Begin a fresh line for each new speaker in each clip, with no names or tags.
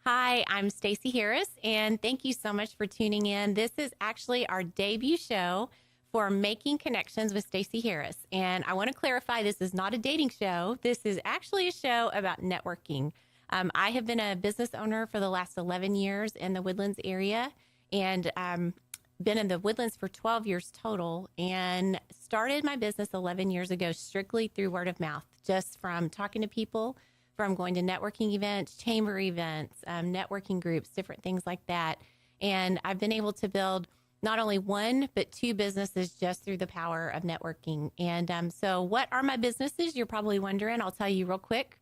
Hi, I'm Stacy Harris, and thank you so much for tuning in. This is actually our debut show for Making Connections with Stacy Harris. And I want to clarify, this is not a dating show. This is actually a show about networking. I have been a business owner for the last 11 years in the Woodlands area, and been in the Woodlands for 12 years total, and started my business 11 years ago strictly through word of mouth, just from talking to people, from going to networking events, chamber events, networking groups, different things like that. And I've been able to build not only one, but two businesses just through the power of networking. And so what are my businesses? You're probably wondering. I'll tell you real quick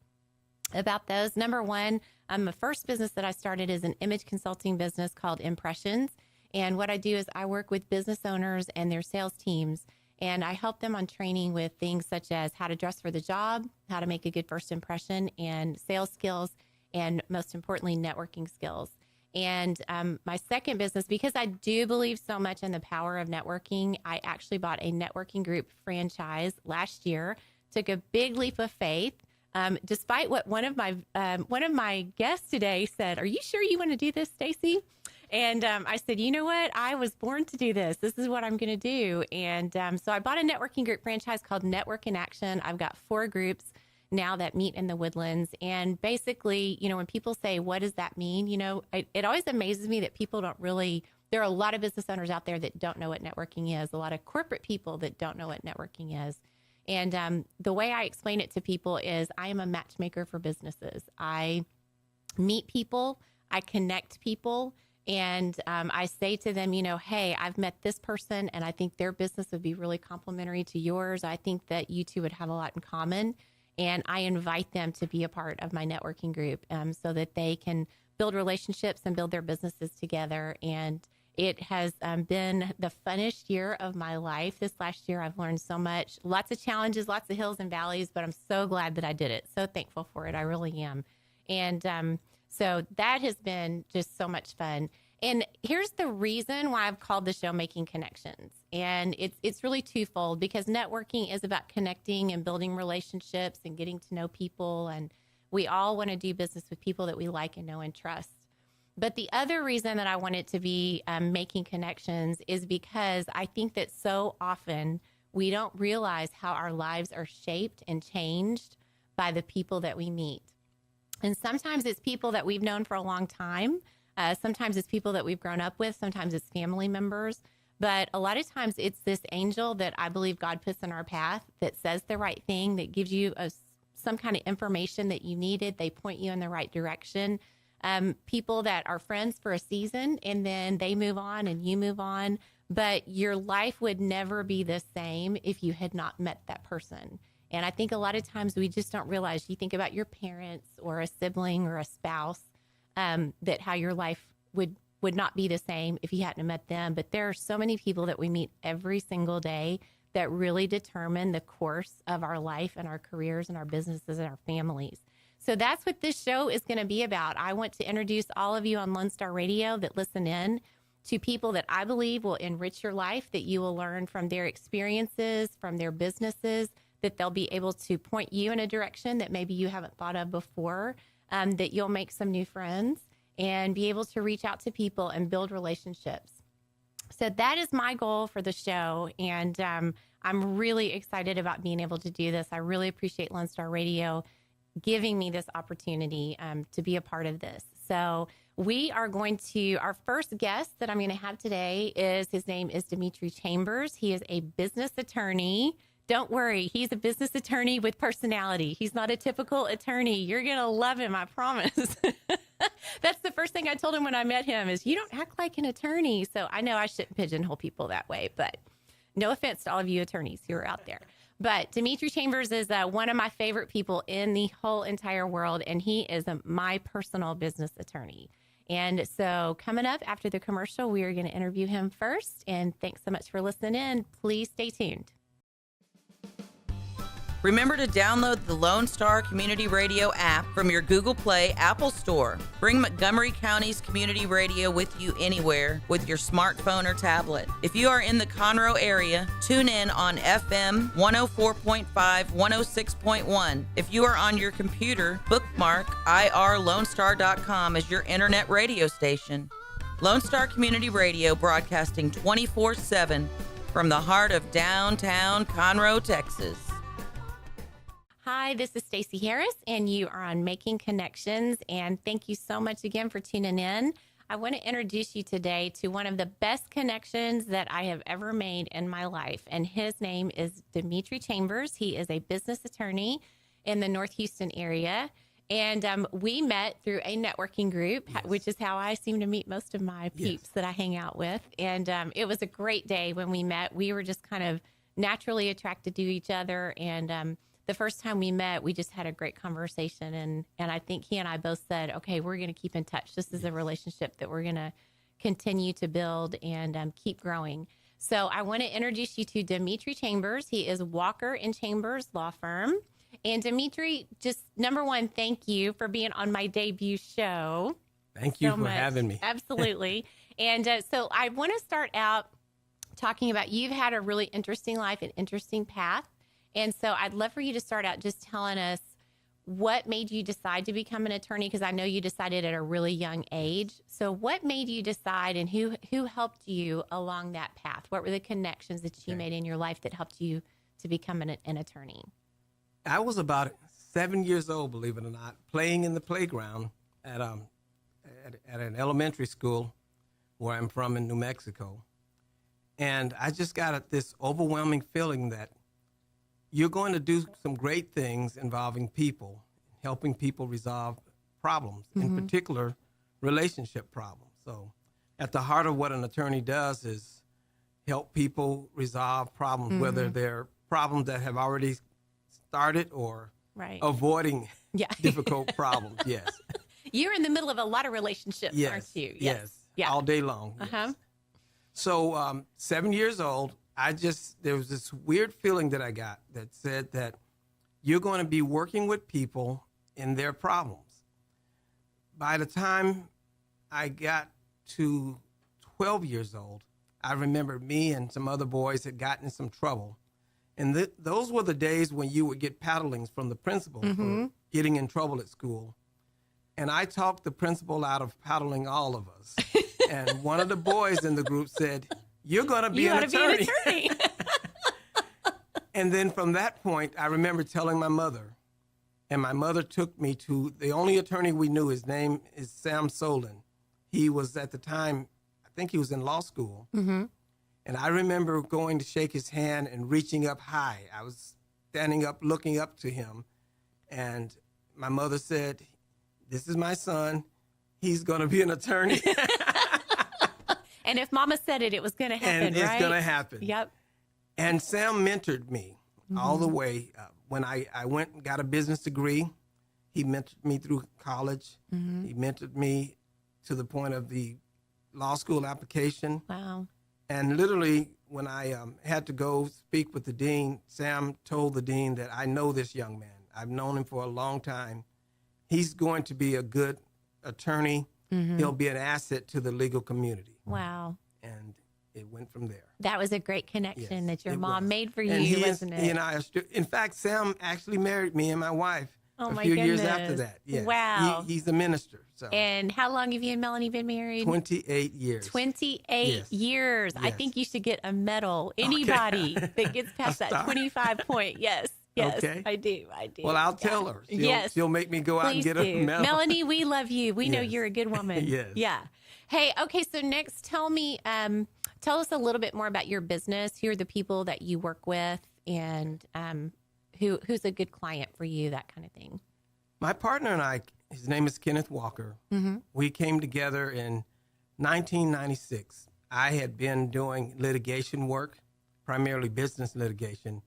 about those. Number one, the first business that I started is an image consulting business called Impressions. And what I do is I work with business owners and their sales teams, and I help them on training with things such as how to dress for the job, how to make a good first impression, and sales skills, and most importantly, networking skills. And my second business, because I do believe so much in the power of networking, I actually bought a networking group franchise last year, took a big leap of faith. Despite what one of my guests today said, "Are you sure you want to do this, Stacy?" And I said, you know what? I was born to do this. This is what I'm going to do. And so I bought a networking group franchise called Network in Action. I've got 4 groups now that meet in the Woodlands. And basically, when people say, what does that mean? It always amazes me that people don't really, there are a lot of business owners out there that don't know what networking is, a lot of corporate people that don't know what networking is. And the way I explain it to people is I am a matchmaker for businesses. I meet people, I connect people, and I say to them, hey, I've met this person and I think their business would be really complementary to yours. I think that you two would have a lot in common. And I invite them to be a part of my networking group so that they can build relationships and build their businesses together. And it has been the funnest year of my life. This last year, I've learned so much, lots of challenges, lots of hills and valleys, but I'm so glad that I did it. So thankful for it. I really am. And so that has been just so much fun. And here's the reason why I've called the show Making Connections. And it's really twofold, because networking is about connecting and building relationships and getting to know people. And we all want to do business with people that we like and know and trust. But the other reason that I want it to be Making Connections is because I think that so often we don't realize how our lives are shaped and changed by the people that we meet. And sometimes it's people that we've known for a long time. Sometimes it's people that we've grown up with. Sometimes it's family members. But a lot of times it's this angel that I believe God puts in our path that says the right thing, that gives you some kind of information that you needed. They point you in the right direction. People that are friends for a season and then they move on and you move on. But your life would never be the same if you had not met that person. And I think a lot of times we just don't realize. You think about your parents or a sibling or a spouse, that how your life would not be the same if you hadn't met them. But there are so many people that we meet every single day that really determine the course of our life and our careers and our businesses and our families. So that's what this show is going to be about. I want to introduce all of you on Lonestar Radio that listen in to people that I believe will enrich your life, that you will learn from their experiences, from their businesses, that they'll be able to point you in a direction that maybe you haven't thought of before, that you'll make some new friends and be able to reach out to people and build relationships. So that is my goal for the show. And I'm really excited about being able to do this. I really appreciate Lonestar Radio giving me this opportunity to be a part of this. So we are going to, our first guest that I'm going to have today his name is Dimitri Chambers. He is a business attorney. Don't worry, he's a business attorney with personality. He's not a typical attorney. You're going to love him, I promise. That's the first thing I told him when I met him is, you don't act like an attorney. So I know I shouldn't pigeonhole people that way, but no offense to all of you attorneys who are out there. But Dimitri Chambers is one of my favorite people in the whole entire world, and he is my personal business attorney. And so coming up after the commercial, we are going to interview him first. And thanks so much for listening in. Please stay tuned.
Remember to download the Lonestar Community Radio app from your Google Play Apple Store. Bring Montgomery County's community radio with you anywhere with your smartphone or tablet. If you are in the Conroe area, tune in on FM 104.5, 106.1. If you are on your computer, bookmark irlonestar.com as your internet radio station. Lone Star Community Radio, broadcasting 24/7 from the heart of downtown Conroe, Texas.
Hi, this is Stacy Harris, and you are on Making Connections, and thank you so much again for tuning in. I want to introduce you today to one of the best connections that I have ever made in my life, and his name is Dimitri Chambers. He is a business attorney in the North Houston area. And we met through a networking group, yes, which is how I seem to meet most of my peeps, yes, that I hang out with. And it was a great day when we met. We were just kind of naturally attracted to each other. And the first time we met, we just had a great conversation. And I think he and I both said, okay, we're going to keep in touch. This is a relationship that we're going to continue to build and keep growing. So I want to introduce you to Dimitri Chambers. He is Walker & Chambers Law Firm. And Dimitri, just number one, thank you for being on my debut show.
Thank you for having me.
Absolutely. And so I want to start out talking about, you've had a really interesting life, an interesting path. And so I'd love for you to start out just telling us what made you decide to become an attorney, because I know you decided at a really young age. So what made you decide, and who helped you along that path? What were the connections that you made in your life that helped you to become an attorney?
I was about 7 years old, believe it or not, playing in the playground at an elementary school where I'm from in New Mexico. And I just got this overwhelming feeling that you're going to do some great things involving people, helping people resolve problems, in particular relationship problems. So at the heart of what an attorney does is help people resolve problems, whether they're problems that have already started or avoiding difficult problems. Yes.
You're in the middle of a lot of relationships,
yes,
aren't you?
Yes. Yeah. All day long. Yes. So 7 years old, there was this weird feeling that I got that said that you're going to be working with people in their problems. By the time I got to 12 years old, I remember me and some other boys had gotten in some trouble. And those were the days when you would get paddlings from the principal for getting in trouble at school. And I talked the principal out of paddling all of us. And one of the boys in the group said, "You're going to be an attorney." And then from that point, I remember telling my mother. And my mother took me to the only attorney we knew. His name is Sam Solon. He was at the time, I think he was in law school. And I remember going to shake his hand and reaching up high. I was standing up, looking up to him. And my mother said, "This is my son. He's going to be an attorney."
And if Mama said it, it was going to happen,
and it's going to happen.
Yep.
And Sam mentored me all the way. When I went and got a business degree, he mentored me through college. He mentored me to the point of the law school application.
Wow.
And literally, when I had to go speak with the dean, Sam told the dean that I know this young man. I've known him for a long time. He's going to be a good attorney. He'll be an asset to the legal community.
Wow.
And it went from there.
That was a great connection that your mom made for you,
and
wasn't it?
He and I are in fact, Sam actually married me and my wife a few years after that. Yes.
Wow.
He's a minister. So.
And how long have you and Melanie been married?
28 years.
28 years. Yes. I think you should get a medal. Anybody that gets past that 25 point. Yes. Okay. I do.
Well, I'll tell her. She'll make me go out and get a medal.
Melanie, we love you. We know you're a good woman.
Yes.
Yeah. Hey, okay, so next tell us a little bit more about your business. Who are the people that you work with, and who's a good client for you, that kind of thing.
My partner and I, his name is Kenneth Walker. We came together in 1996. I had been doing litigation work, primarily business litigation.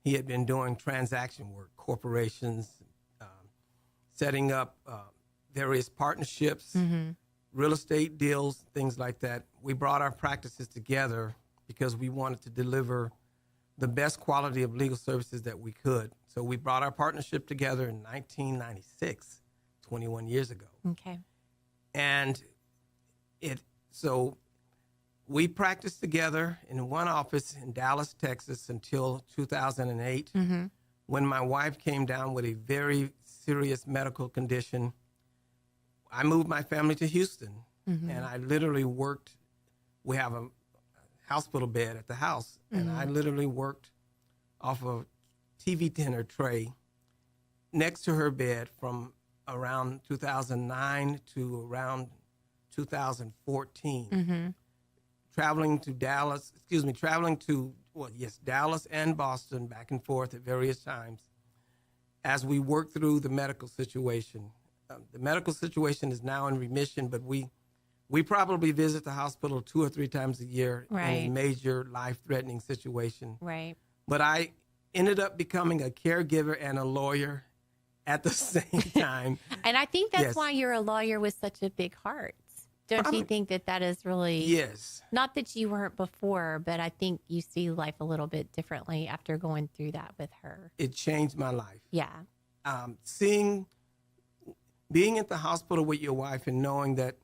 He had been doing transaction work, corporations, setting up various partnerships, real estate deals, things like that. We brought our practices together because we wanted to deliver the best quality of legal services that we could. So we brought our partnership together in 1996, 21 years ago.
Okay.
And so we practiced together in one office in Dallas, Texas until 2008, when my wife came down with a very serious medical condition. I moved my family to Houston, and I literally worked. We have a hospital bed at the house, and I literally worked off a TV dinner tray next to her bed from around 2009 to around 2014, traveling to Dallas and Boston, back and forth at various times as we work through the medical situation. The medical situation is now in remission, but we probably visit the hospital 2 or 3 times a year in a major life-threatening situation.
Right.
But I ended up becoming a caregiver and a lawyer at the same time.
And I think that's why you're a lawyer with such a big heart. Don't you think that is really...
Yes.
Not that you weren't before, but I think you see life a little bit differently after going through that with her.
It changed my life.
Yeah.
Being at the hospital with your wife and knowing that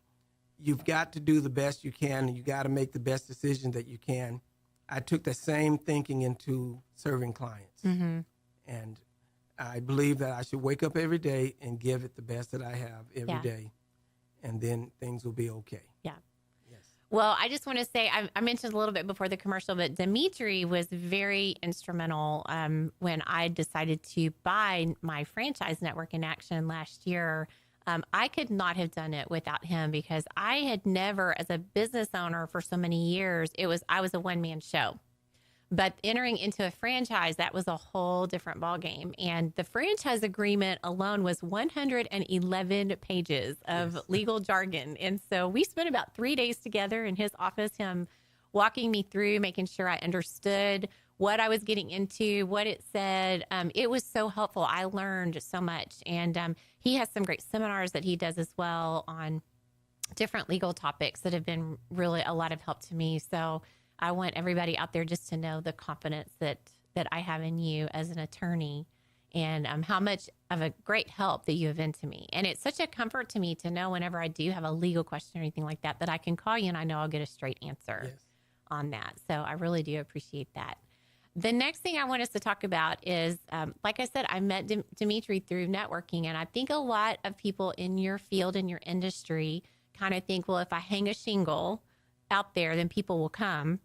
you've got to do the best you can and you got to make the best decision that you can. I took the same thinking into serving clients. And I believe that I should wake up every day and give it the best that I have every day. And then things will be okay.
Yeah.
Yes.
Well, I just want to say, I mentioned a little bit before the commercial, but Dimitri was very instrumental when I decided to buy my franchise network in action last year. I could not have done it without him because I had never, as a business owner for so many years, I was a one-man show. But entering into a franchise, that was a whole different ballgame. And the franchise agreement alone was 111 pages of legal jargon. And so we spent about 3 days together in his office, him walking me through, making sure I understood what I was getting into, what it said. It was so helpful. I learned so much. And he has some great seminars that he does as well on different legal topics that have been really a lot of help to me. So I want everybody out there just to know the confidence that I have in you as an attorney and how much of a great help that you have been to me. And it's such a comfort to me to know whenever I do have a legal question or anything like that, that I can call you and I know I'll get a straight answer on that. So I really do appreciate that. The next thing I want us to talk about is, like I said, I met Dimitri through networking. And I think a lot of people in your field, in your industry, kind of think, well, if I hang a shingle out there, then people will come.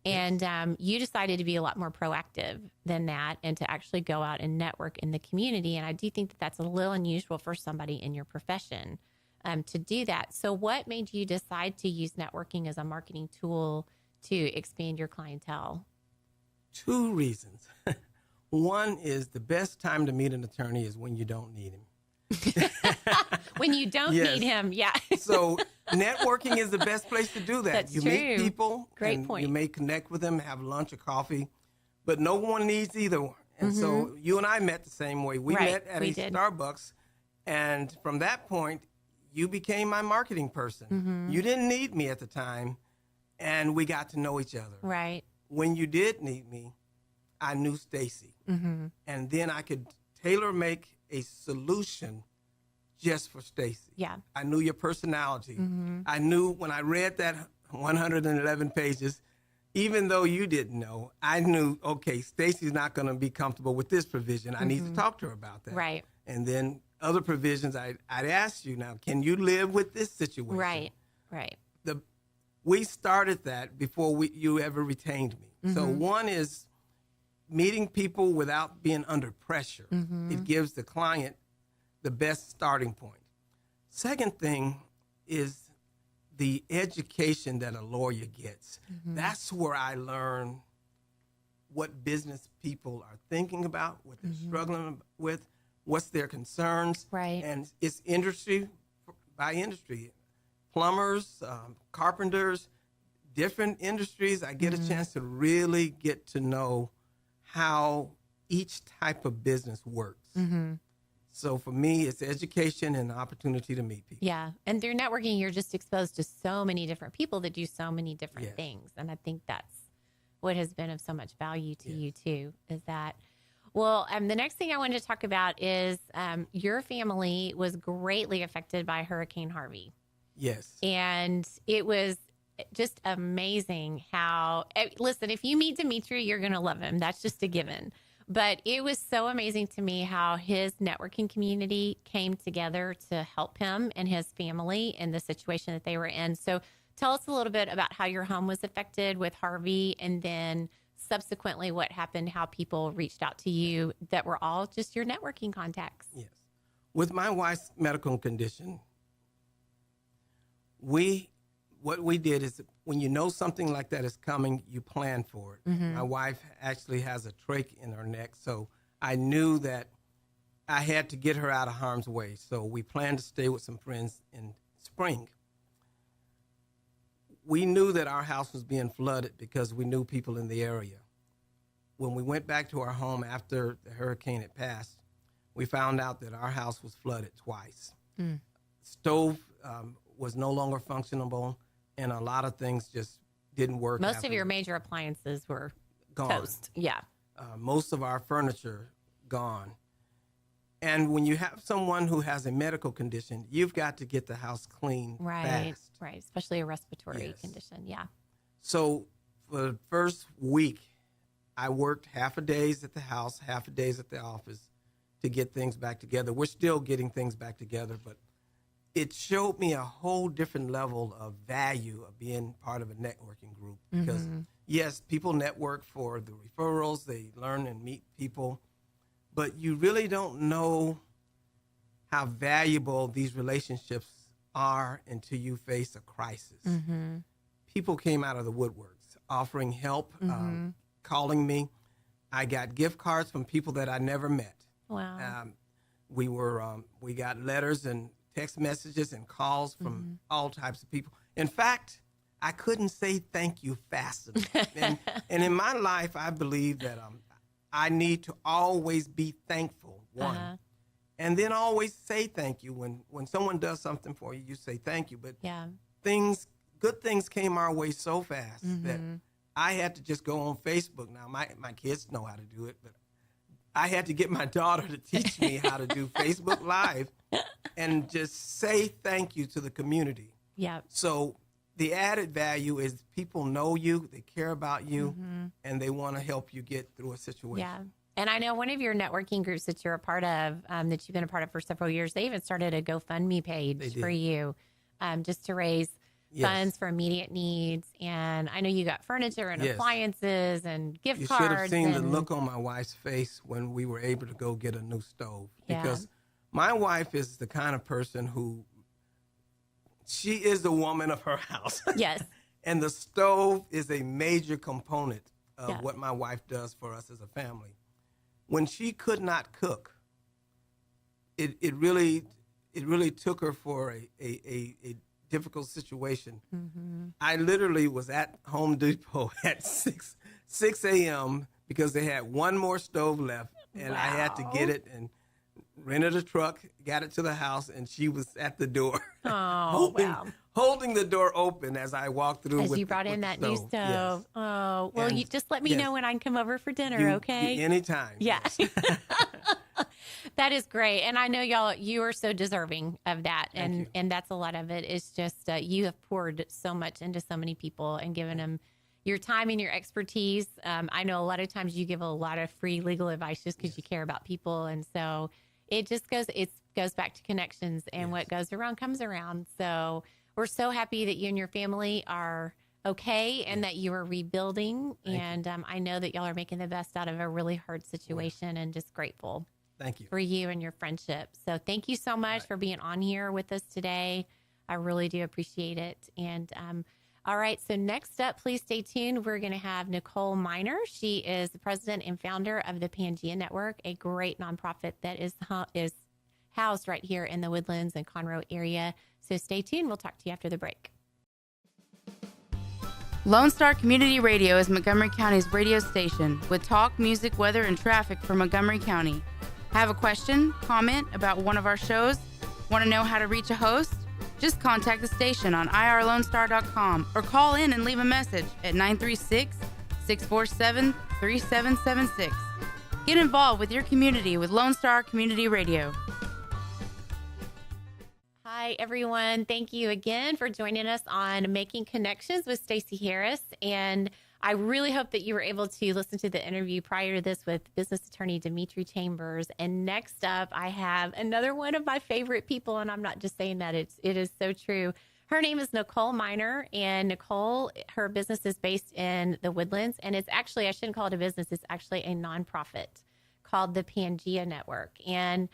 And you decided to be a lot more proactive than that and to actually go out and network in the community. And I do think that that's a little unusual for somebody in your profession to do that. So what made you decide to use networking as a marketing tool to expand your clientele?
2 reasons. One is the best time to meet an attorney is when you don't need him.
When you don't need him,
So networking is the best place to do that.
That's
you
true.
meet people,
Great
and
point.
you may connect with them, have lunch or coffee, but no one needs either one. And so you and I met the same way. We met at Starbucks, and from that point, you became my marketing person. You didn't need me at the time, and we got to know each other.
Right.
When you did need me, I knew Stacy, and then I could tailor make a solution just for Stacy.
Yeah.
I knew your personality. I knew when I read that 111 pages, even though you didn't know, I knew, okay, Stacy's not going to be comfortable with this provision. I need to talk to her about that.
Right.
And then other provisions, I'd ask you now, can you live with this situation?
Right.
We started that before you ever retained me. So one is meeting people without being under pressure. It gives the client the best starting point. Second thing is the education that a lawyer gets. That's where I learn what business people are thinking about, what they're struggling with, what's their concerns.
Right.
And it's industry by industry. Plumbers, carpenters, different industries. I get a chance to really get to know how each type of business works. So for me, it's education and the opportunity to meet people.
Yeah. And through networking, you're just exposed to so many different people that do so many different things. And I think that's what has been of so much value to you too, is that. Well, the next thing I wanted to talk about is your family was greatly affected by Hurricane Harvey.
Yes.
And it was just amazing how, listen, if you meet Dimitri, you're going to love him. That's just a given. But it was so amazing to me how his networking community came together to help him and his family in the situation that they were in. So tell us a little bit about how your home was affected with Harvey, and then subsequently what happened, how people reached out to you that were all just your networking contacts.
Yes. With my wife's medical condition, what we did is, when you know something like that is coming, you plan for it. My wife actually has a trach in her neck, so I knew that I had to get her out of harm's way. So we planned to stay with some friends in spring. We knew that our house was being flooded because we knew people in the area. When we went back to our home after the hurricane had passed, we found out that our house was flooded twice. Stove was no longer functionable, and a lot of things just didn't work.
Most of your major appliances were
gone.
Toast. Yeah.
Most of our furniture gone. And when you have someone who has a medical condition, you've got to get the house clean fast.
Right, especially a respiratory condition. Yeah.
So for the first week, I worked half a days at the house, half a days at the office to get things back together. We're still getting things back together, but it showed me a whole different level of value of being part of a networking group. Because yes, people network for the referrals, they learn and meet people, but you really don't know how valuable these relationships are until you face a crisis. People came out of the woodworks offering help, calling me. I got gift cards from people that I never met.
Wow.
We got letters and text messages and calls from all types of people. In fact, I couldn't say thank you fast enough. And in my life, I believe that I need to always be thankful, one, and then always say thank you. When someone does something for you, you say thank you. But good things came our way so fast that I had to just go on Facebook. Now, my kids know how to do it, but I had to get my daughter to teach me how to do Facebook Live and just say thank you to the community.
Yeah.
So the added value is people know you, they care about you, and they want to help you get through a situation.
Yeah. And I know one of your networking groups that you're a part of, that you've been a part of for several years, they even started a GoFundMe page for you, just to raise funds for immediate needs. And I know you got furniture and appliances and gift cards.
You should have seen the look on my wife's face when we were able to go get a new stove. Because my wife is the kind of person who, she is the woman of her house.
Yes.
And the stove is a major component of what my wife does for us as a family. When she could not cook, it really took her for a difficult situation. I literally was at Home Depot at 6 a.m. because they had one more stove left, and I had to get it and rented a truck, got it to the house, and she was at the door. Holding the door open as I walked through.
As you brought in that new stove. Yes. Oh, well, you just let me know when I can come over for dinner, okay?
Anytime.
Yeah.
Yes.
That is great. And I know you are so deserving of that. And that's a lot of it. It's just you have poured so much into so many people and given them your time and your expertise. I know a lot of times you give a lot of free legal advice just because you care about people. And so it just goes back to connections, and what goes around comes around. So we're so happy that you and your family are okay and that you are rebuilding. And I know that y'all are making the best out of a really hard situation, and just grateful.
Thank you.
For you and your friendship. So thank you so much for being on here with us today. I really do appreciate it. And all right, so next up, please stay tuned. We're going to have Nicole Miner. She is the president and founder of the Pangea Network, a great nonprofit that is housed right here in the Woodlands and Conroe area. So stay tuned. We'll talk to you after the break.
Lonestar Community Radio is Montgomery County's radio station with talk, music, weather, and traffic for Montgomery County. Have a question, comment about one of our shows? Want to know how to reach a host? Just contact the station on irlonestar.com or call in and leave a message at 647-3776. Get involved with your community with Lonestar Community Radio.
Hi, everyone. Thank you again for joining us on Making Connections with Stacy Harris. And I really hope that you were able to listen to the interview prior to this with business attorney Dimitri Chambers. And next up, I have another one of my favorite people, and I'm not just saying that, it is so true. Her name is Nicole Miner, and Nicole, her business is based in the Woodlands, and it's actually, I shouldn't call it a business, it's actually a nonprofit called the Pangea Network. And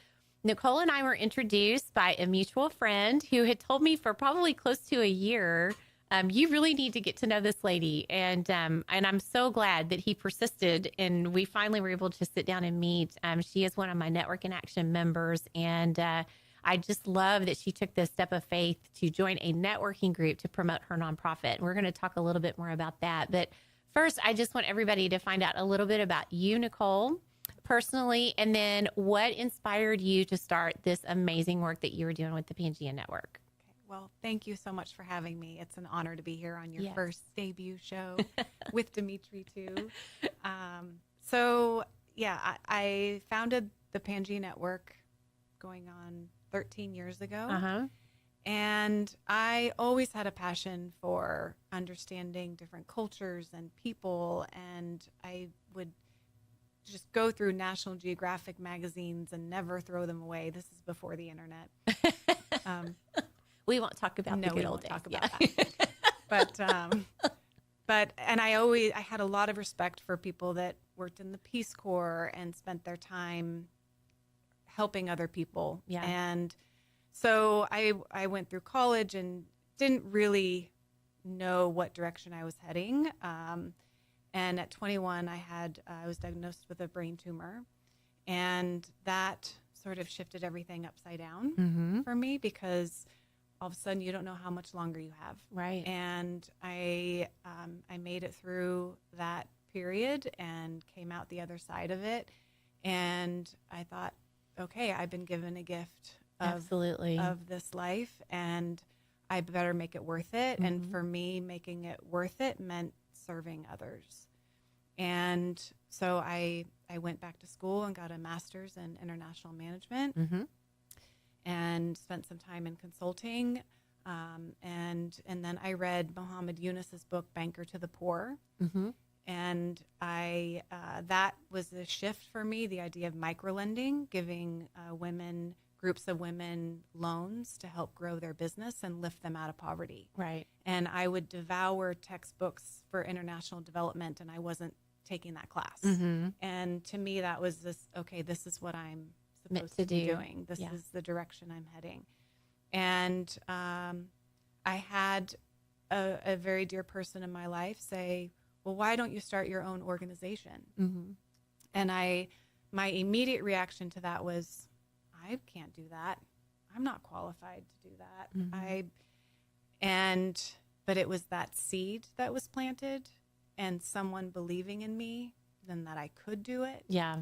Nicole and I were introduced by a mutual friend who had told me for probably close to a year, you really need to get to know this lady. And I'm so glad that he persisted, and we finally were able to sit down and meet. She is one of my Network in Action members, and I just love that she took this step of faith to join a networking group to promote her nonprofit. And we're going to talk a little bit more about that. But first, I just want everybody to find out a little bit about you, Nicole, personally, and then what inspired you to start this amazing work that you were doing with the Pangea Network.
Okay. Well, thank you so much for having me. It's an honor to be here on your
Yes.
first debut show with Dimitri too. I founded the Pangea Network going on 13 years ago.
Uh-huh.
And I always had a passion for understanding different cultures and people, and I would just go through National Geographic magazines and never throw them away. This is before the internet.
We won't talk about the good
we
old
won't
days.
talk about that. And I had a lot of respect for people that worked in the Peace Corps and spent their time helping other people.
Yeah.
And so I went through college and didn't really know what direction I was heading. And at 21, I was diagnosed with a brain tumor, and that sort of shifted everything upside down for me, because all of a sudden you don't know how much longer you have.
Right.
And I made it through that period and came out the other side of it. And I thought, okay, I've been given a gift
Absolutely.
of this life, and I better make it worth it. And for me, making it worth it meant serving others. And so I went back to school and got a master's in international management and spent some time in consulting. And then I read Muhammad Yunus's book, Banker to the Poor. And that was a shift for me, the idea of microlending, giving groups of women loans to help grow their business and lift them out of poverty.
Right.
And I would devour textbooks for international development, and I wasn't taking that class. And to me, that was this is what I'm supposed to be doing. This is the direction I'm heading. And I had a very dear person in my life say, well, why don't you start your own organization? And my immediate reaction to that was, I can't do that. I'm not qualified to do that. But it was that seed that was planted and someone believing in me, then that I could do it.
Yeah.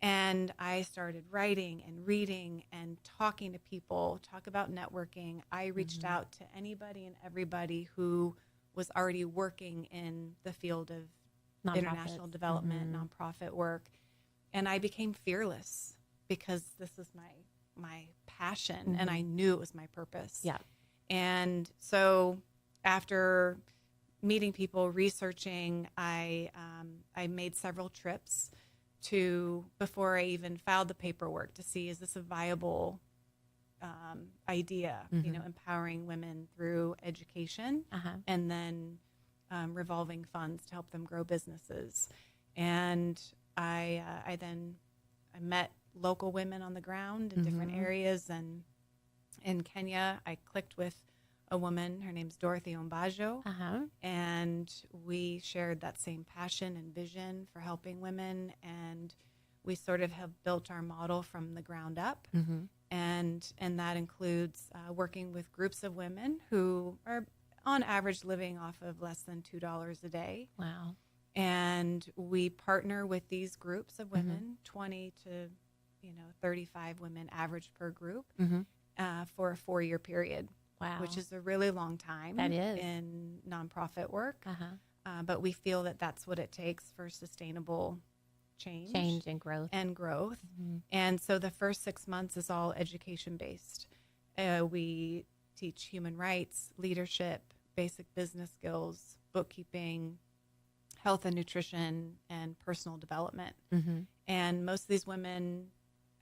And I started writing and reading and talking to people, talk about networking. I reached out to anybody and everybody who was already working in the field of international development, nonprofit work. And I became fearless because this is my passion, and I knew it was my purpose.
Yeah.
And so after meeting people, researching, I made several trips before I even filed the paperwork to see, is this a viable idea, empowering women through education and then revolving funds to help them grow businesses. And I met local women on the ground in different areas. And in Kenya, I clicked with a woman, her name's Dorothy Ombajo, and we shared that same passion and vision for helping women, and we sort of have built our model from the ground up. And that includes working with groups of women who are on average living off of less than $2 a day.
Wow.
And we partner with these groups of women, 20 to 35 women average per group, for a 4-year period.
Wow.
Which is a really long time.
That is.
In nonprofit work. but we feel that that's what it takes for sustainable change
and growth.
And so the first 6 months is all education based. We teach human rights, leadership, basic business skills, bookkeeping, health and nutrition, and personal development. And most of these women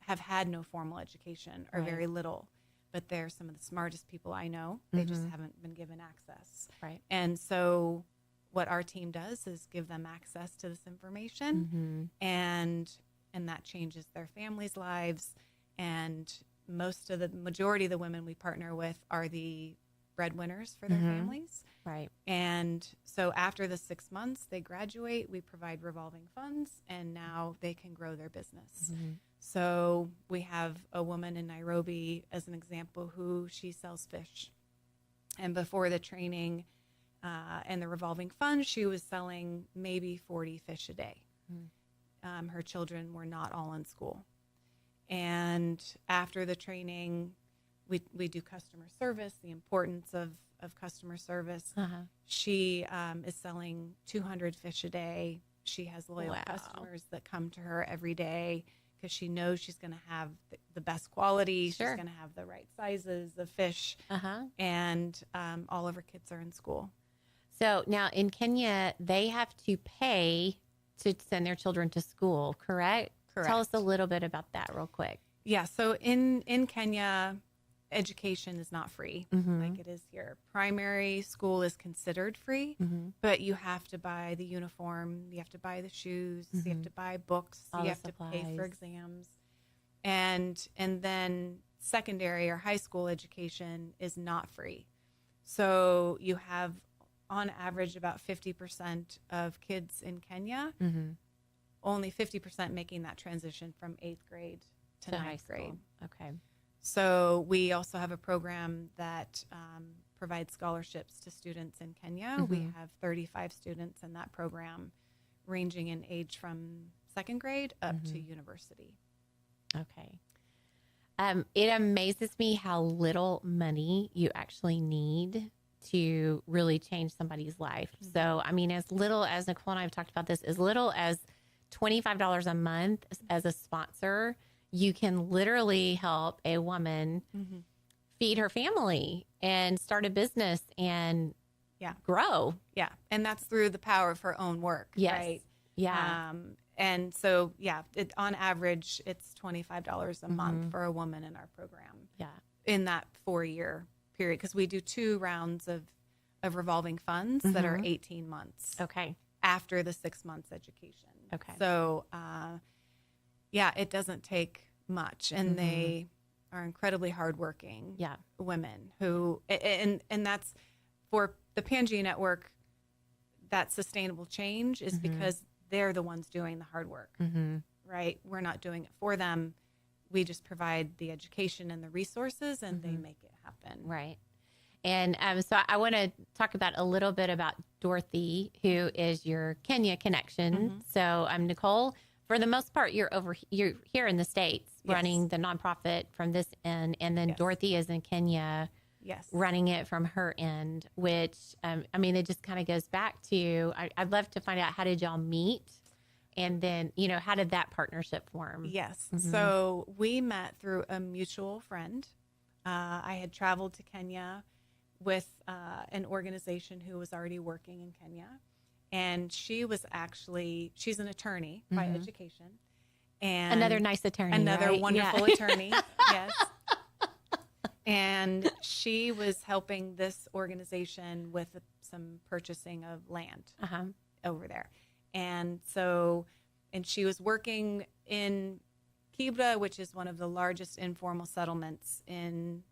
have had no formal education or very little, but they're some of the smartest people I know. They just haven't been given access.
Right.
And so what our team does is give them access to this information, and that changes their families' lives. And the majority of the women we partner with are the breadwinners for their families.
Right.
And so after the 6 months, they graduate, we provide revolving funds, and now they can grow their business. So we have a woman in Nairobi, as an example, who she sells fish. And before the training and the revolving fund, she was selling maybe 40 fish a day. Her children were not all in school. And after the training, we do customer service, the importance of customer service. She is selling 200 fish a day. She has loyal customers that come to her every day because she knows she's going to have the best quality.
Sure.
She's going to have the right sizes of fish. And all of her kids are in school.
So now in Kenya, they have to pay to send their children to school, correct?
Correct.
Tell us a little bit about that real quick.
Yeah. So in Kenya, education is not free like it is here. Primary school is considered free, but you have to buy the uniform, you have to buy the shoes, you have to buy books,
All
you
the
have to pay
supplies.
for exams. And then secondary or high school education is not free. So you have on average about 50% of kids in Kenya, only 50% making that transition from 8th grade to
high
ninth grade.
school. Okay.
So we also have a program that provides scholarships to students in Kenya. We have 35 students in that program, ranging in age from 2nd grade up to university.
Okay. It amazes me how little money you actually need to really change somebody's life. So, I mean, as little as Nicole and I have talked about this, as little as $25 a month as a sponsor, you can literally help a woman feed her family and start a business and grow.
Yeah. And that's through the power of her own work.
Yes.
Right?
Yeah.
And so, on average, it's $25 a month for a woman in our program.
Yeah.
In that 4-year period, because we do 2 rounds of revolving funds that are 18 months.
Okay.
After the 6 months education.
Okay.
So, it doesn't take much, and they are incredibly hardworking women who, and that's for the Pangaea Network. That sustainable change is because they're the ones doing the hard work, right? We're not doing it for them. We just provide the education and the resources, and they make it happen.
Right. And so I want to talk about a little bit about Dorothy, who is your Kenya connection. So Nicole, for the most part, you're here in the States running the nonprofit from this end, and then Dorothy is in Kenya running it from her end, which, I mean, it just kind of goes back to, I'd love to find out, how did y'all meet? And then, how did that partnership form?
Yes. So we met through a mutual friend. I had traveled to Kenya with an organization who was already working in Kenya. And she's an attorney by education. And
another nice attorney.
Another
right?
wonderful attorney. Yes. And she was helping this organization with some purchasing of land over there. And she was working in Kibra, which is one of the largest informal settlements in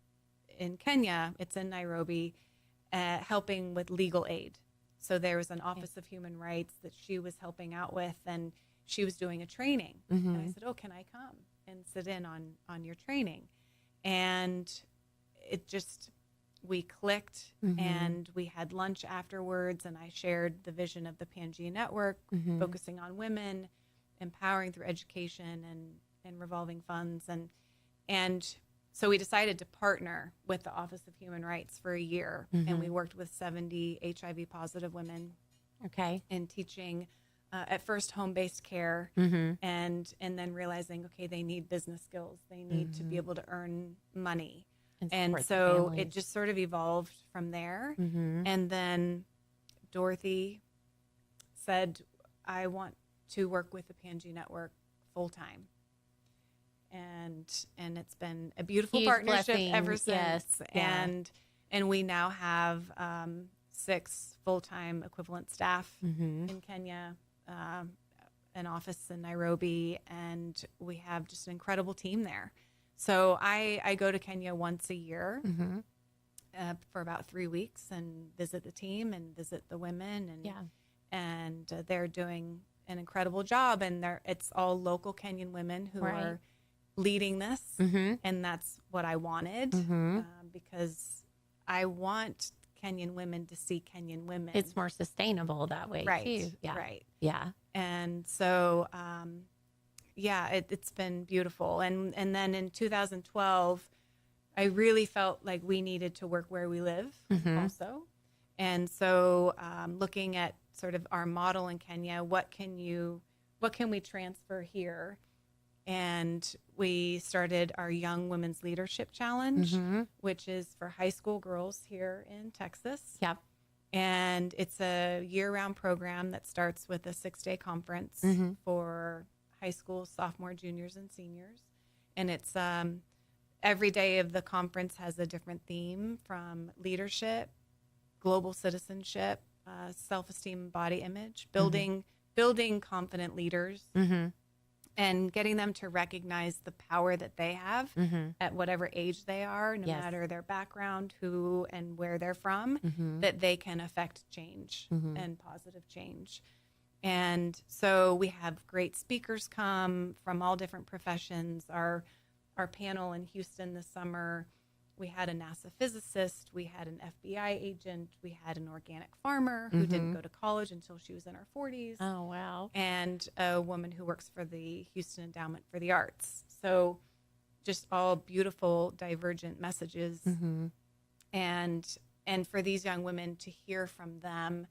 Kenya. It's in Nairobi, helping with legal aid. So there was an Office of Human Rights that she was helping out with, and she was doing a training. And I said, can I come and sit in on your training? And we clicked, and we had lunch afterwards, and I shared the vision of the Pangaea Network, focusing on women, empowering through education and revolving funds. And so we decided to partner with the Office of Human Rights for a year, and we worked with 70 HIV positive women
Okay.
in teaching at first home-based care,
Mm-hmm.
and then realizing, okay, they need business skills. They need to be able to earn money. And
support the
so
families.
it just sort of evolved from there.
Mm-hmm.
And then Dorothy said, I want to work with the Pangea Network full time. And it's been a beautiful
Huge
partnership
blessing.
ever since.
Yes. Yeah.
And we now have 6 full-time equivalent staff
Mm-hmm.
in Kenya, an office in Nairobi, and we have just an incredible team there. So I go to Kenya once a year
Mm-hmm.
for about 3 weeks and visit the team and visit the women, and
Yeah.
they're doing an incredible job, and it's all local Kenyan women who
Right.
are leading this,
Mm-hmm.
and that's what I wanted,
Mm-hmm.
because I want Kenyan women to see Kenyan women.
It's more sustainable that way
right,
too. Yeah.
right.
Yeah.
And so, it's been beautiful. And then in 2012, I really felt like we needed to work where we live
Mhm.
also. And so, looking at sort of our model in Kenya, what can we transfer here? And we started our Young Women's Leadership Challenge,
Mhm.
which is for high school girls here in Texas.
Yeah.
And it's a year-round program that starts with a 6-day conference
Mhm.
for high school sophomore, juniors, and seniors. And it's every day of the conference has a different theme, from leadership, global citizenship, self-esteem, body image, building confident leaders,
Mhm.
and getting them to recognize the power that they have
Mhm.
at whatever age they are, no
Yes.
matter their background, who and where they're from,
Mhm.
that they can affect change
Mhm.
and positive change. And so we have great speakers come from all different professions. Our panel in Houston this summer, we had a NASA physicist, we had an FBI agent, we had an organic farmer who didn't go to college until she was in her 40s,
Oh, wow.
and a woman who works for the Houston Endowment for the Arts. So just all beautiful, divergent messages.
Mhm.
And for these young women to hear from them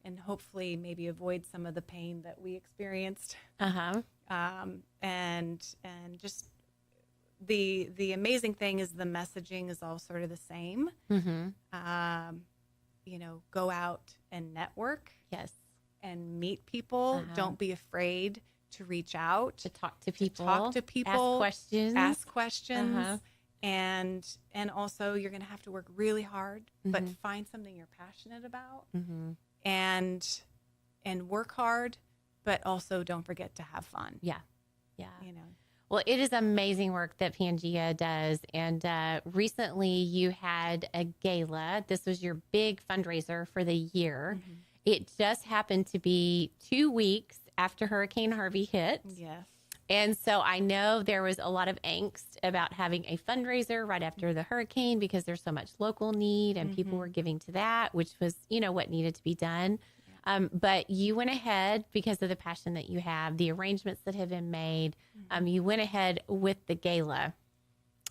and hopefully maybe avoid some of the pain that we experienced.
Uh-huh.
And just the amazing thing is the messaging is all sort of the same.
Mhm.
Go out and network
Yes.
and meet people.
Uh-huh.
Don't be afraid to reach out,
To talk to people.
ask questions,
Ask questions. Uh-huh.
and also you're going to have to work really hard, but
Mhm.
find something you're passionate about,
Mhm.
and work hard, but also don't forget to have fun.
Yeah. Yeah.
You know,
Well, it is amazing work that Pangea does. And recently you had a gala. This was your big fundraiser for the year.
Mm-hmm.
It just happened to be 2 weeks after Hurricane Harvey hit.
yes,
And so I know there was a lot of angst about having a fundraiser right after the hurricane because there's so much local need and people were giving to that, which was, what needed to be done. But you went ahead because of the passion that you have, the arrangements that have been made. You went ahead with the gala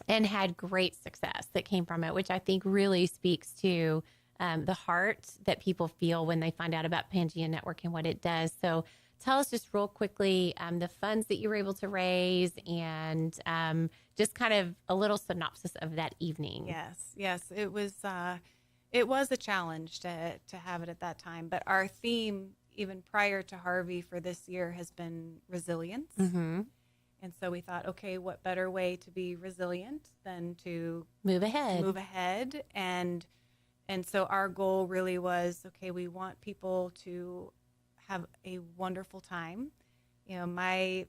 and had great success that came from it, which I think really speaks to the heart that people feel when they find out about Pangea Network and what it does. So tell us just real quickly the funds that you were able to raise and just kind of a little synopsis of that evening.
yes, it was a challenge to have it at that time, but our theme, even prior to Harvey for this year, has been resilience.
Mm-hmm.
And so we thought, okay, what better way to be resilient than to
Move ahead.
And so our goal really was, okay, we want people to have a wonderful time. I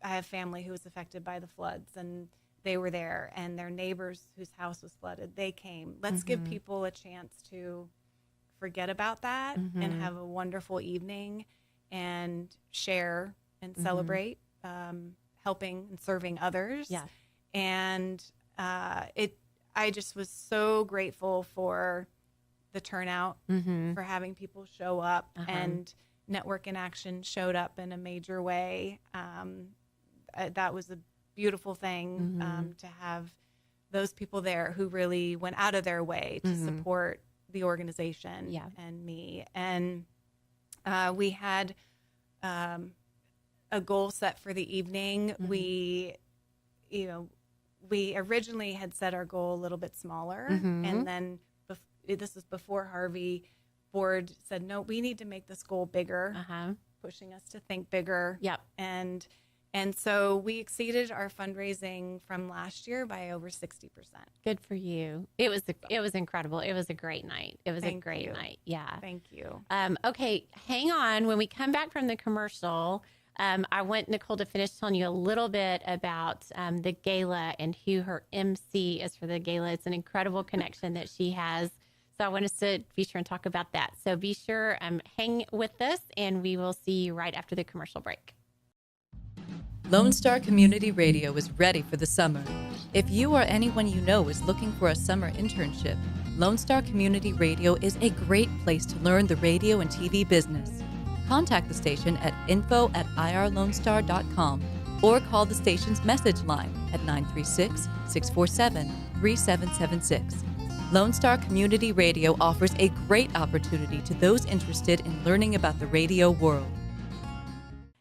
have family who was affected by the floods, and they were there, and their neighbors whose house was flooded, they came. Let's give people a chance to forget about that and have a wonderful evening and share and celebrate, helping and serving others.
Yeah.
And I just was so grateful for the turnout, for having people show up, and Network in Action showed up in a major way. That was a beautiful thing, to have those people there who really went out of their way to support the organization and me. And We had a goal set for the evening. We originally had set our goal a little bit smaller, and then this was before Harvey. Board said, no, we need to make this goal bigger, pushing us to think bigger.
Yep.
And so we exceeded our fundraising from last year by over 60%.
Good for you. It was incredible. It was a great night. It was a great night. Yeah.
Thank you.
Okay, hang on. When we come back from the commercial, I want Nicole to finish telling you a little bit about the gala and who her MC is for the gala. It's an incredible connection that she has. So I want us to be sure and talk about that. So be sure, hang with us, and we will see you right after the commercial break.
Lonestar Community Radio is ready for the summer. If you or anyone you know is looking for a summer internship, Lonestar Community Radio is a great place to learn the radio and TV business. Contact the station at info@irlonestar.com or call the station's message line at 936-647-3776. Lonestar Community Radio offers a great opportunity to those interested in learning about the radio world.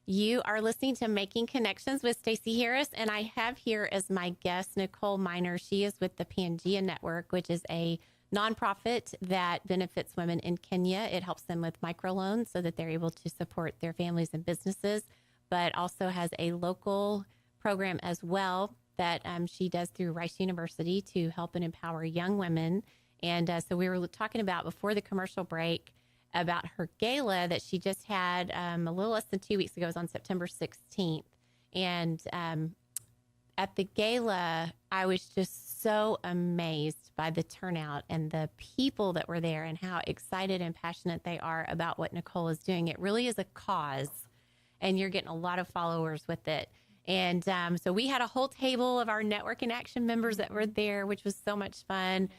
You are listening to Making Connections with Stacy Harris, and I have here as my guest Nicole Miner. She is with the Pangea Network, which is a nonprofit that benefits women in Kenya. It helps them with microloans so that they're able to support their families and businesses, but also has a local program as well that she does through Rice University to help and empower young women. And so we were talking about before the commercial break about her gala that she just had a little less than 2 weeks ago. It was on September 16th. And at the gala, I was just so amazed by the turnout and the people that were there and how excited and passionate they are about what Nicole is doing. It really is a cause, and you're getting a lot of followers with it. And so we had a whole table of our Network in Action members that were there, which was so much fun.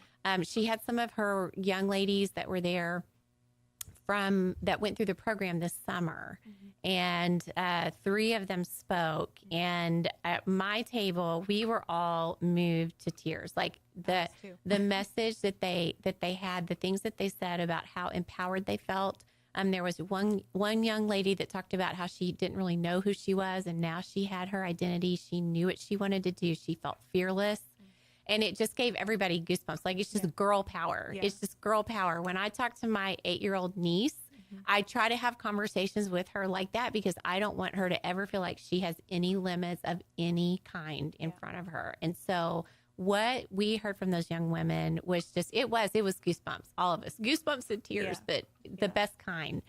She had some of her young ladies that were there that went through the program this summer, and 3 of them spoke. And at my table, we were all moved to tears. Like the message that they had, the things that they said about how empowered they felt. There was one young lady that talked about how she didn't really know who she was, and now she had her identity. She knew what she wanted to do. She felt fearless. And it just gave everybody goosebumps. Like, it's just girl power. Yeah. It's just girl power. When I talk to my 8-year-old niece, I try to have conversations with her like that, because I don't want her to ever feel like she has any limits of any kind in front of her. And so what we heard from those young women was just, it was goosebumps, all of us. Goosebumps and tears, but the best kind.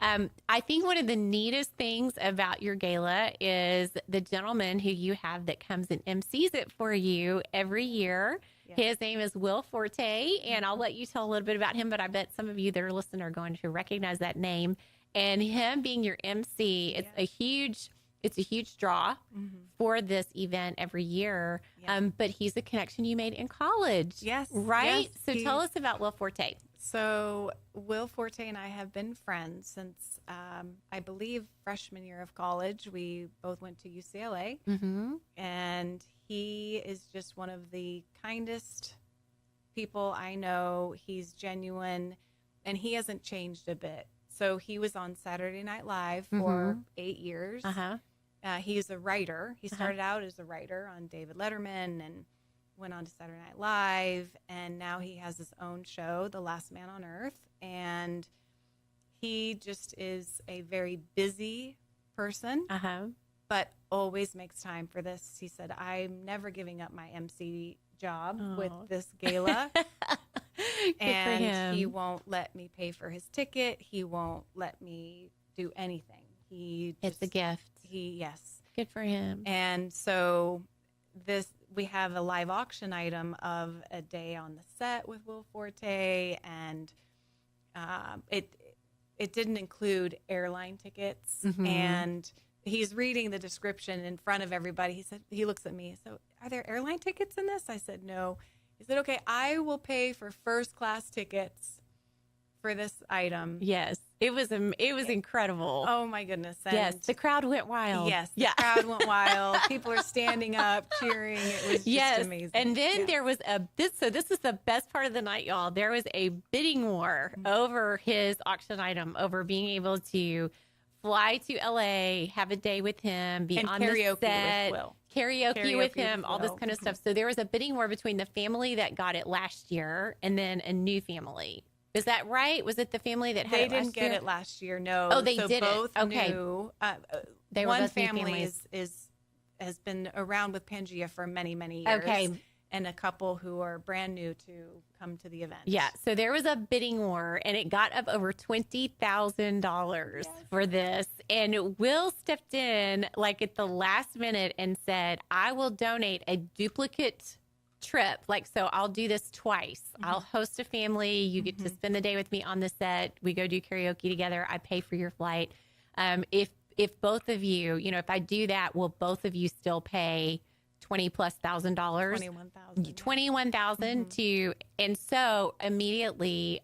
I think one of the neatest things about your gala is the gentleman who you have that comes and MCs it for you every year. Yeah. His name is Will Forte, and I'll let you tell a little bit about him, but I bet some of you that are listening are going to recognize that name. And him being your MC, it's a huge draw for this event every year. Yeah. But he's a connection you made in college.
Yes.
Right? Yes, so tell us about Will Forte.
So Will Forte and I have been friends since, I believe, freshman year of college. We both went to UCLA, and he is just one of the kindest people I know. He's genuine, and he hasn't changed a bit. So he was on Saturday Night Live for 8 years. He's a writer. He started out as a writer on David Letterman and went on to Saturday Night Live, and now he has his own show, The Last Man on Earth, and he just is a very busy person, but always makes time for this. He said, I'm never giving up my MC job with this gala, and he won't let me pay for his ticket. He won't let me do anything.
It's a gift.
Yes.
Good for him.
And so we have a live auction item of a day on the set with Will Forte, and it didn't include airline tickets. And he's reading the description in front of everybody. He looks at me. So, are there airline tickets in this? I said, no. He said, okay, I will pay for first class tickets for this item.
Yes. It was incredible.
Oh my goodness. And
yes. The crowd went wild.
Yes. The crowd went wild. People are standing up, cheering. It was just amazing.
And then there was this is the best part of the night, y'all. There was a bidding war over his auction item, over being able to fly to LA, have a day with him, be
and
on
karaoke
the set,
with Will.
karaoke with him, all this kind of stuff. So there was a bidding war between the family that got it last year and then a new family. Is that right? Was it the family that had
they
it last year?
didn't get it last year. No.
Oh, they
so
didn't.
Both
okay.
Knew,
they were
one
both
family has been around with Pangea for many, many years.
Okay.
And a couple who are brand new to come to the event.
Yeah. So there was a bidding war, and it got up over $20,000 for this. And Will stepped in like at the last minute and said, "I will donate a duplicate trip. Like, so I'll do this twice. I'll host a family. You get to spend the day with me on the set. We go do karaoke together. I pay for your flight. If both of you, if I do that, will both of you still pay $20,000+? $21,000 to, and so immediately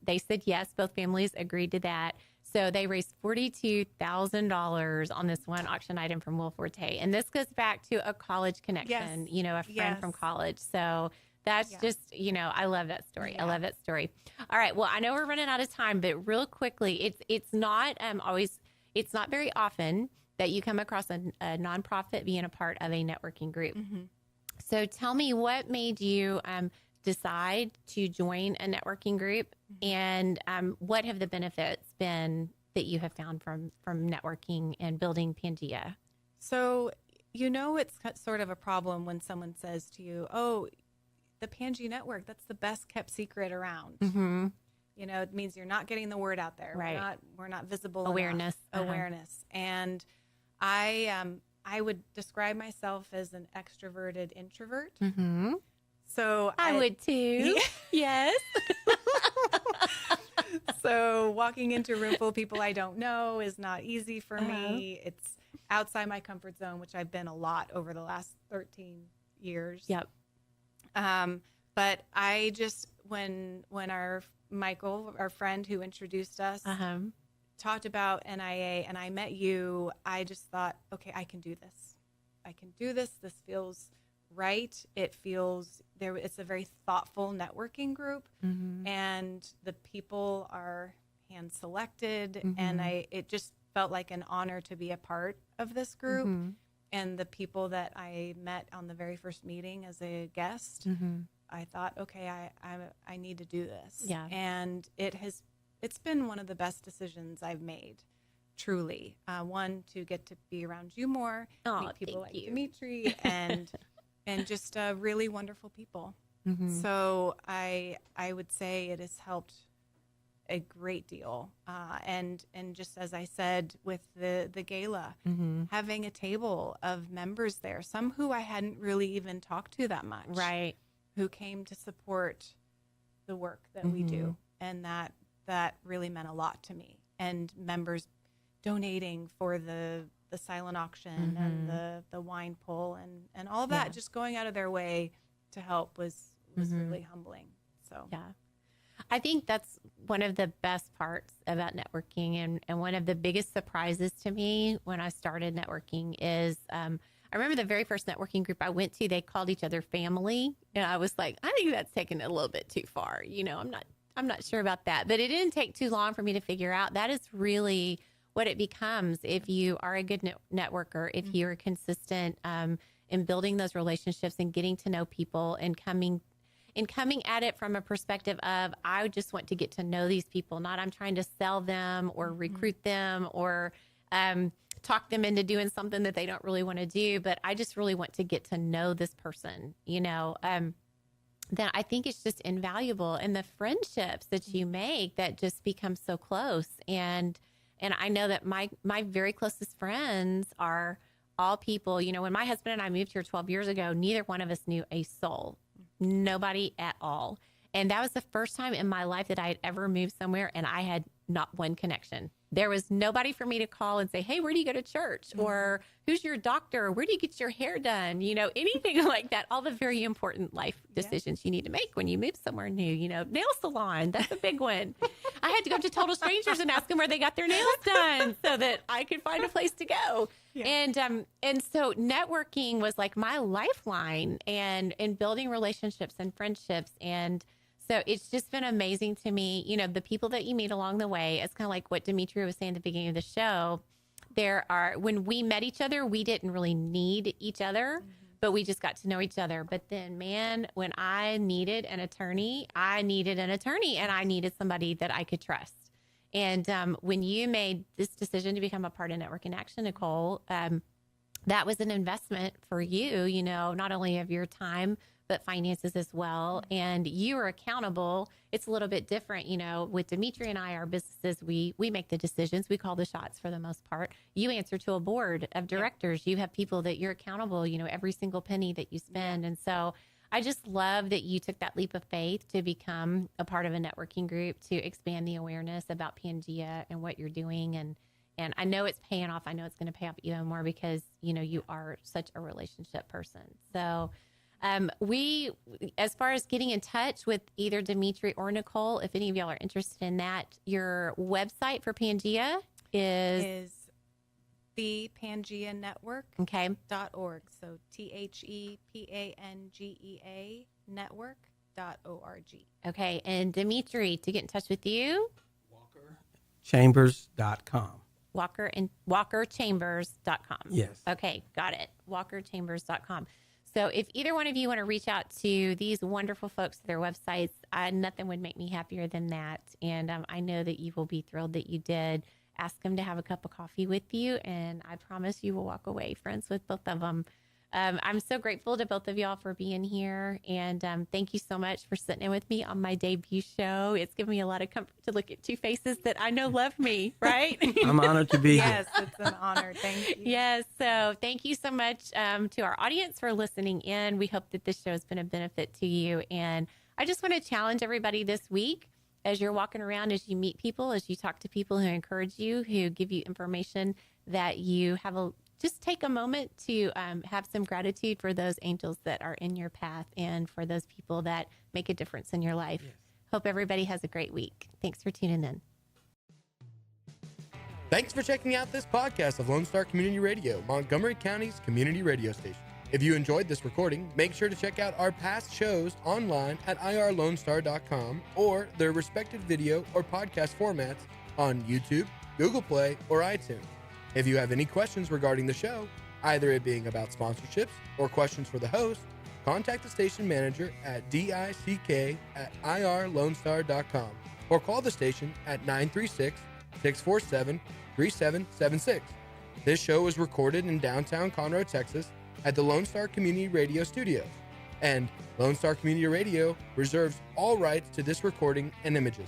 they said yes. Both families agreed to that. So they raised $42,000 on this one auction item from Will Forte, and this goes back to a college connection. A friend from college. So that's just, I love that story. I love that story. All right. Well, I know we're running out of time, but real quickly, it's not it's not very often that you come across a nonprofit being a part of a networking group. So tell me, what made you decide to join a networking group, and what have the benefits been that you have found from networking and building Pangea? So,
it's sort of a problem when someone says to you, "Oh, the Pangea Network, that's the best kept secret around." It means you're not getting the word out there.
Right.
We're not visible
awareness.
enough. Awareness. And I would describe myself as an extroverted introvert. So
I would too. Yes.
So walking into a room full of people I don't know is not easy for me. It's outside my comfort zone, which I've been a lot over the last 13 years.
Yep.
But I just, when our Michael, our friend who introduced us, talked about NIA and I met you, I just thought, okay, I can do this. I can do this. This feels right. It feels it's a very thoughtful networking group, and the people are hand selected, and it just felt like an honor to be a part of this group. And the people that I met on the very first meeting as a guest, I thought, okay, I need to do this.
Yeah.
And it's been one of the best decisions I've made, truly. One, to get to be around you more, meet people like Dimitri, and just really wonderful people. So I would say it has helped a great deal. And just as I said with the gala, having a table of members there, some who I hadn't really even talked to that much.
Right.
Who came to support the work that we do. And that really meant a lot to me. And members donating for the silent auction and the wine pull and all that, just going out of their way to help was really humbling. So
I think that's one of the best parts about networking, and one of the biggest surprises to me when I started networking is I remember the very first networking group I went to, they called each other family. And I was like, I think that's taken it a little bit too far. I'm not sure about that. But it didn't take too long for me to figure out that is really what it becomes if you are a good networker, if you're consistent in building those relationships and getting to know people and coming at it from a perspective of, I just want to get to know these people, not I'm trying to sell them or recruit them or talk them into doing something that they don't really want to do, but I just really want to get to know this person, then I think it's just invaluable. And the friendships that you make that just become so close. And I know that my very closest friends are all people, when my husband and I moved here 12 years ago, neither one of us knew a soul, nobody at all. And that was the first time in my life that I had ever moved somewhere and I had not one connection. there was nobody for me to call and say, hey, where do you go to church? Or who's your doctor? Where do you get your hair done? You know, anything like that. All the very important life decisions you need to make when you move somewhere new. You know, nail salon, that's a big one. I had to go to total strangers and ask them where they got their nails done so that I could find a place to go. Yeah. And so networking was like my lifeline, and building relationships and friendships. And so it's just been amazing to me, you know, the people that you meet along the way. It's kind of like what Dimitri was saying at the beginning of the show. When we met each other, we didn't really need each other, but we just got to know each other. But then, man, when I needed an attorney, and I needed somebody that I could trust. And when you made this decision to become a part of Network in Action, Nicole, that was an investment for you, you know, not only of your time, but finances as well. And you are accountable. It's a little bit different, you know, with Dimitri and I, our businesses, we make the decisions. We call the shots for the most part. You answer to a board of directors. You have people that you're accountable, you know, every single penny that you spend. And so I just love that you took that leap of faith to become a part of a networking group to expand the awareness about Pangea and what you're doing. And I know it's paying off. I know it's going to pay off even more because, you know, you are such a relationship person. So as far as getting in touch with either Dimitri or Nicole, if any of y'all are interested in that, your website for Pangea is thepangeanetwork.org. So THEPANGEA network.org. Okay. And Dimitri, to get in touch with you,
WalkerChambers.com.
WalkerChambers.com.
Yes.
Okay. Got it. WalkerChambers.com. So if either one of you want to reach out to these wonderful folks to their websites, nothing would make me happier than that. And I know that you will be thrilled that you did. Ask them to have a cup of coffee with you, and I promise you will walk away friends with both of them. I'm so grateful to both of y'all for being here, and thank you so much for sitting in with me on my debut show. It's given me a lot of comfort to look at two faces that I know love me, right?
I'm honored to be here.
Yes, it's an honor. Thank you.
Yes, so thank you so much to our audience for listening in. We hope that this show has been a benefit to you, and I just want to challenge everybody this week as you're walking around, as you meet people, as you talk to people who encourage you, who give you information, that you just take a moment to have some gratitude for those angels that are in your path and for those people that make a difference in your life. Yes. Hope everybody has a great week. Thanks for tuning in.
Thanks for checking out this podcast of Lonestar Community Radio, Montgomery County's community radio station. If you enjoyed this recording, make sure to check out our past shows online at irlonestar.com or their respective video or podcast formats on YouTube, Google Play, or iTunes. If you have any questions regarding the show, either it being about sponsorships or questions for the host, contact the station manager at dick@irlonestar.com or call the station at 936-647-3776. This show was recorded in downtown Conroe, Texas at the Lonestar Community Radio Studios, and Lonestar Community Radio reserves all rights to this recording and images.